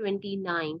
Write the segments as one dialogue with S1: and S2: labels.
S1: 29।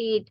S1: 8,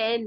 S1: 10,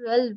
S1: 12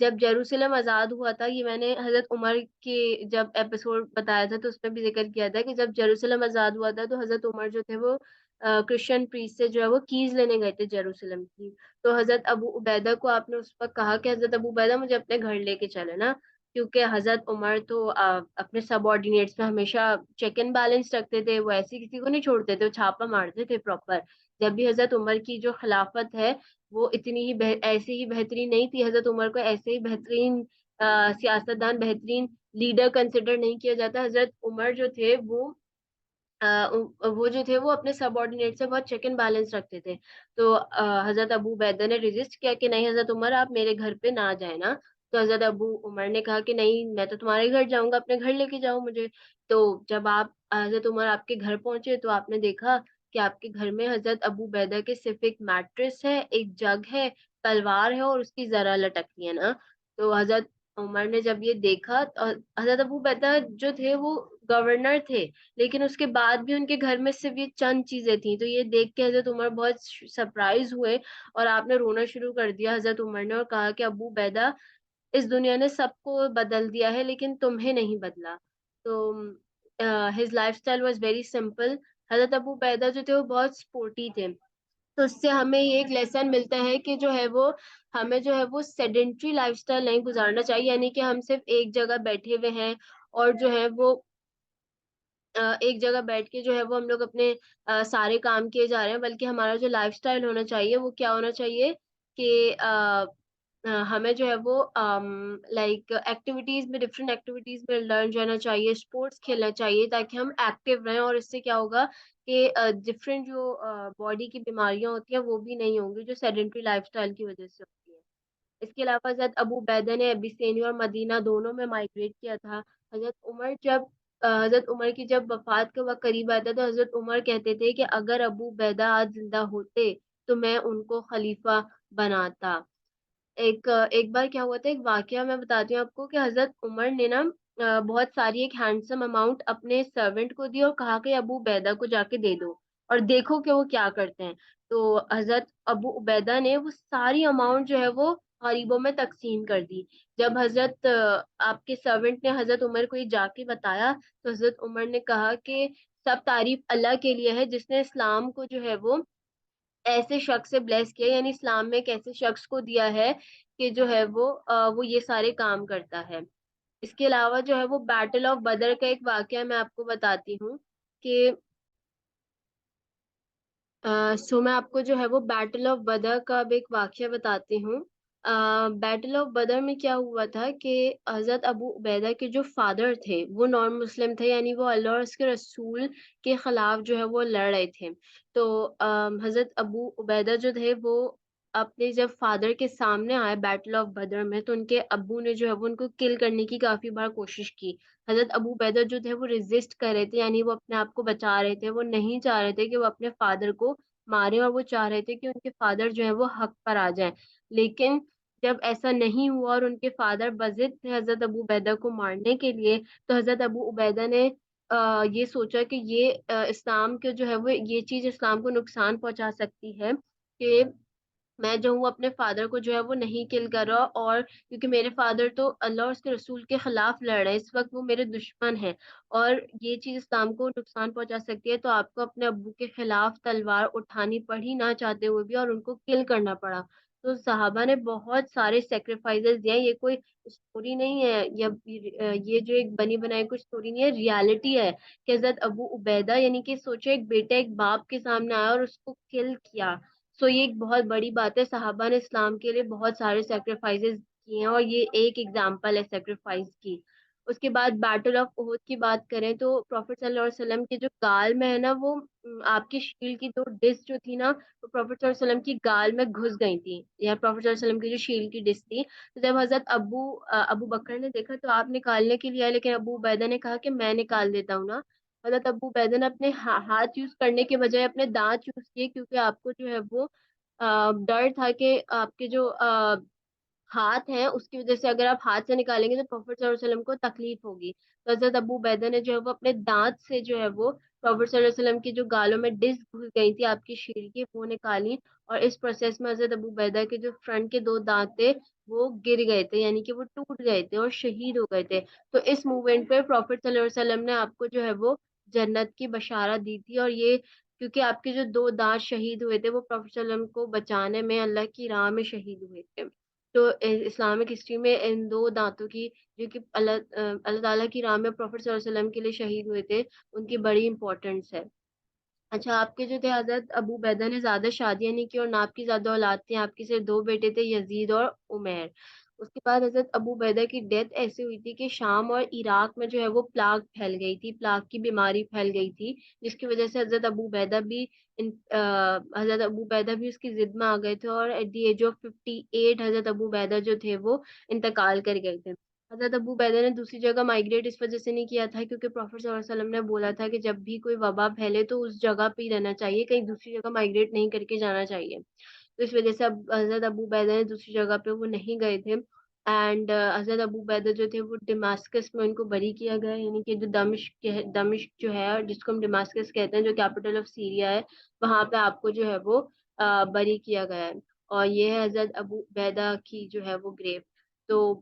S1: جب یروشلم آزاد ہوا تھا، یہ میں نے حضرت عمر کے جب ایپیسوڈ بتایا تھا تو اس میں بھی ذکر کیا تھا کہ جب یروشلم آزاد ہوا تھا تو حضرت عمر جو تھے وہ کرسچن پریسٹ سے جو ہے وہ کیز لینے گئے تھے یروشلم کی. تو حضرت ابو عبیدہ کو آپ نے اس وقت کہا کہ حضرت ابو عبیدہ مجھے اپنے گھر لے کے چلے نا، کیونکہ حضرت عمر تو اپنے سب آرڈینیٹس میں ہمیشہ چیک اینڈ بیلنس رکھتے تھے، وہ ایسے کسی کو نہیں چھوڑتے تھے، وہ چھاپا مارتے تھے پراپر. جب بھی حضرت عمر کی جو خلافت ہے وہ اتنی ہی ایسے ہی بہترین نہیں تھی، حضرت عمر کو ایسے ہی بہترین سیاستدان، بہترین لیڈر کنسیڈر نہیں کیا جاتا. حضرت عمر جو تھے وہ جو تھے وہ اپنے سب آرڈینیٹ سے بہت چیک اینڈ بیلنس رکھتے تھے. تو حضرت ابو عبیدہ نے ریزسٹ کیا کہ نہیں حضرت عمر آپ میرے گھر پہ نہ جائیں نا. تو حضرت ابو عمر نے کہا کہ نہیں میں تو تمہارے گھر جاؤں گا، اپنے گھر لے کے جاؤ مجھے. تو جب حضرت عمر آپ کے گھر پہنچے تو آپ نے دیکھا کہ آپ کے گھر میں حضرت ابو عبیدہ کے صرف ایک میٹرس ہے، ایک جگ ہے، تلوار ہے اور اس کی ذرا لٹکتی ہے نا. تو حضرت عمر نے جب یہ دیکھا تو حضرت ابو عبیدہ جو تھے وہ گورنر تھے، لیکن اس کے بعد بھی ان کے گھر میں صرف یہ چند چیزیں تھیں. تو یہ دیکھ کے حضرت عمر بہت سرپرائز ہوئے اور آپ نے رونا شروع کر دیا حضرت عمر نے، اور کہا کہ ابو عبیدہ اس دنیا نے سب کو بدل دیا ہے لیکن تمہیں نہیں بدلا. تو his life style was very simple. حضرت ابو عبیدہ جو تھے وہ بہت سپورٹی تھے. تو اس سے ہمیں یہ ایک لیسن ملتا ہے کہ جو ہے وہ ہمیں جو ہے وہ سیڈنٹری لائف اسٹائل نہیں گزارنا چاہیے، یعنی کہ ہم صرف ایک جگہ بیٹھے ہوئے ہیں اور جو ہے وہ ایک جگہ بیٹھ کے جو ہے وہ ہم لوگ اپنے سارے کام کیے جا رہے ہیں، بلکہ ہمارا جو لائف اسٹائل ہونا چاہیے وہ کیا ہونا چاہیے کہ ہمیں جو ہے وہ لائک ایکٹیویٹیز میں، ڈفرینٹ ایکٹیویٹیز میں لرن جانا چاہیے، اسپورٹس کھیلنا چاہیے تاکہ ہم ایکٹیو رہیں. اور اس سے کیا ہوگا کہ ڈفرینٹ جو باڈی کی بیماریاں ہوتی ہیں وہ بھی نہیں ہوں گی جو سیڈنٹری لائف اسٹائل کی وجہ سے ہوتی ہیں. اس کے علاوہ حضرت ابو عبیدہ نے ابیسینی اور مدینہ دونوں میں مائگریٹ کیا تھا. حضرت عمر کی جب وفات کا وقت قریب آتا تو حضرت عمر کہتے تھے کہ اگر ابو عبیدہ آج زندہ ہوتے تو میں ان کو خلیفہ بناتا. ایک بار کیا ہوا تھا، ایک واقعہ میں بتاتی ہوں آپ کو کہ حضرت عمر نے نا بہت ساری ایک ہینڈسم اماؤنٹ اپنے سرونٹ کو دی اور کہا کہ ابو عبیدہ کو جا کے دے دو اور دیکھو کہ وہ کیا کرتے ہیں. تو حضرت ابو عبیدہ نے وہ ساری اماؤنٹ جو ہے وہ غریبوں میں تقسیم کر دی. جب حضرت آپ کے سرونٹ نے حضرت عمر کو یہ جا کے بتایا تو حضرت عمر نے کہا کہ سب تعریف اللہ کے لیے ہے جس نے اسلام کو جو ہے وہ ایسے شخص سے بلیس کیا، یعنی اسلام میں ایک ایسے شخص کو دیا ہے کہ جو ہے وہ یہ سارے کام کرتا ہے. اس کے علاوہ جو ہے وہ بیٹل آف بدر کا ایک واقعہ میں آپ کو بتاتی ہوں کہ میں آپ کو جو ہے وہ بیٹل آف بدر کا اب ایک واقعہ بتاتی ہوں. بیٹل آف بدر میں کیا ہوا تھا کہ حضرت ابو عبیدہ کے جو فادر تھے وہ نان مسلم تھے، یعنی وہ اللہ اور اس کے رسول کے خلاف جو ہے وہ لڑ رہے تھے. تو حضرت ابو عبیدہ جو تھے وہ اپنے جب فادر کے سامنے آئے بیٹل آف بدر میں تو ان کے ابو نے جو ہے وہ ان کو کل کرنے کی کافی بار کوشش کی. حضرت ابو عبیدہ جو تھے وہ ریزسٹ کر رہے تھے، یعنی وہ اپنے آپ کو بچا رہے تھے، وہ نہیں چاہ رہے تھے کہ وہ اپنے فادر کو مارے اور وہ چاہ رہے تھے کہ ان کے فادر جو ہے وہ حق پر آ جائیں. لیکن جب ایسا نہیں ہوا اور ان کے فادر بضد تھے حضرت ابو عبیدہ کو مارنے کے لیے تو حضرت ابو عبیدہ نے یہ سوچا کہ یہ اسلام کے جو ہے وہ یہ چیز اسلام کو نقصان پہنچا سکتی ہے کہ میں جو ہوں اپنے فادر کو جو ہے وہ نہیں کل کر رہا، اور کیونکہ میرے فادر تو اللہ اور اس کے رسول کے خلاف لڑ رہے ہیں، اس وقت وہ میرے دشمن ہیں اور یہ چیز اسلام کو نقصان پہنچا سکتی ہے، تو آپ کو اپنے ابو کے خلاف تلوار اٹھانی پڑی نہ چاہتے ہوئے بھی اور ان کو کل کرنا پڑا. تو صحابہ نے بہت سارے سیکریفائسز دیے. یہ کوئی اسٹوری نہیں ہے یا یہ جو ایک بنی بنائی کوئی اسٹوری نہیں ہے، ریالٹی ہے کہ حضرت ابو عبیدہ یعنی کہ سوچے ایک بیٹا ایک باپ کے سامنے آیا اور اس کو کل کیا. یہ ایک بہت بڑی بات ہے. صحابہ نے اسلام کے لیے بہت سارے سیکریفائسز کیے ہیں اور یہ ایک ایگزامپل ہے سیکریفائس کی. اس کے بعد بیٹل آف احد کی بات کریں تو پروفیٹ صلی اللہ علیہ وسلم کے جو گال میں ہے نا وہ آپ کی شیل کی دو ڈس جو تھی نا وہ پروفیٹ صلی اللہ علیہ وسلم کی گال میں گھس گئی تھی، یا پروفیٹ صلی اللہ علیہ وسلم کی جو شیل کی ڈس تھی. تو جب حضرت ابو بکر نے دیکھا تو آپ نکالنے کے لیے آئے، لیکن ابو عبیدہ نے کہا کہ میں نکال دیتا ہوں نا. حضرت ابو عبیدہ نے اپنے ہاتھ یوز کرنے کے بجائے اپنے دانت یوز کیے، کیونکہ آپ کو جو ہے وہ ڈر تھا کہ آپ کے جو ہاتھ ہیں اس کی وجہ سے اگر آپ ہاتھ سے نکالیں گے تو پروفیٹ صلی اللہ علیہ وسلم کو تکلیف ہوگی. تو حضرت ابو عبیدہ نے جو ہے وہ اپنے دانت سے جو ہے وہ پروفیٹ صلی اللہ علیہ وسلم کی جو گالوں میں ڈس گھس گئی تھی آپ کی شیر کی وہ نکالی، اور اس پروسیس میں حضرت ابو عبیدہ کے جو فرنٹ کے دو دانت تھے وہ گر گئے تھے، یعنی کہ وہ ٹوٹ گئے تھے اور شہید ہو گئے تھے۔ تو اس موومنٹ پہ پروفٹ صلی اللہ علیہ وسلم نے آپ کو جو ہے وہ جنت کی بشارت دی تھی، اور یہ کیونکہ آپ کے جو دو دانت شہید ہوئے تھے وہ پروفٹ صلی اللہ علیہ وسلم کو بچانے میں اللہ کی راہ میں شہید ہوئے تھے۔ تو اسلامک ہسٹری میں ان دو دانتوں کی، جو کہ اللہ تعالیٰ کی راہ میں پروفٹ صلی اللہ علیہ وسلم کے لیے شہید ہوئے تھے، ان کی بڑی امپورٹنس ہے۔ اچھا، آپ کے جو تھے حضرت ابو عبیدہ نے زیادہ شادیاں نہیں کی اور نہ آپ کی زیادہ اولاد تھی، آپ کے صرف دو بیٹے تھے، یزید اور عمیر۔ اس کے بعد حضرت ابو عبیدہ کی ڈیتھ ایسی ہوئی تھی کہ شام اور عراق میں جو ہے وہ پلاگ پھیل گئی تھی، پلاگ کی بیماری پھیل گئی تھی، جس کی وجہ سے حضرت ابو عبیدہ بھی حضرت ابو عبیدہ بھی اس کی ضد میں آ گئے تھے، اور ایٹ دی ایج آف 58 حضرت ابو عبیدہ جو تھے وہ انتقال کر گئے تھے۔ حضرت ابو عبیدہ نے دوسری جگہ مائگریٹ اس وجہ سے نہیں کیا تھا کیونکہ پروفیٹ صلی اللہ علیہ وسلم نے بولا تھا کہ جب بھی کوئی وبا پھیلے تو اس جگہ پہ ہی رہنا چاہیے، کہیں دوسری جگہ مائگریٹ نہیں کر کے جانا چاہیے۔ تو اس وجہ سے اب حضرت ابو عبیدہ نے دوسری جگہ پہ وہ نہیں گئے تھے، اینڈ حضرت ابو عبیدہ جو تھے وہ ڈماسکس میں ان کو بری کیا گیا، یعنی کہ جو دمشق جو ہے جس کو ہم ڈماسکس کہتے ہیں، جو کیپٹل آف سیریا ہے، وہاں پہ آپ کو جو ہے وہ بری کیا گیا ہے، اور یہ ہے حضرت ابو عبیدہ کی جو ہے وہ گریو۔ تو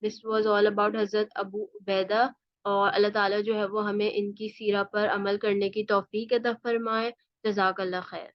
S1: دس واز آل اباؤٹ حضرت ابو عبیدہ، اور اللہ تعالیٰ جو ہے وہ ہمیں ان کی سیرہ پر عمل کرنے کی توفیق عطا فرمائے۔ جزاک اللہ خیر۔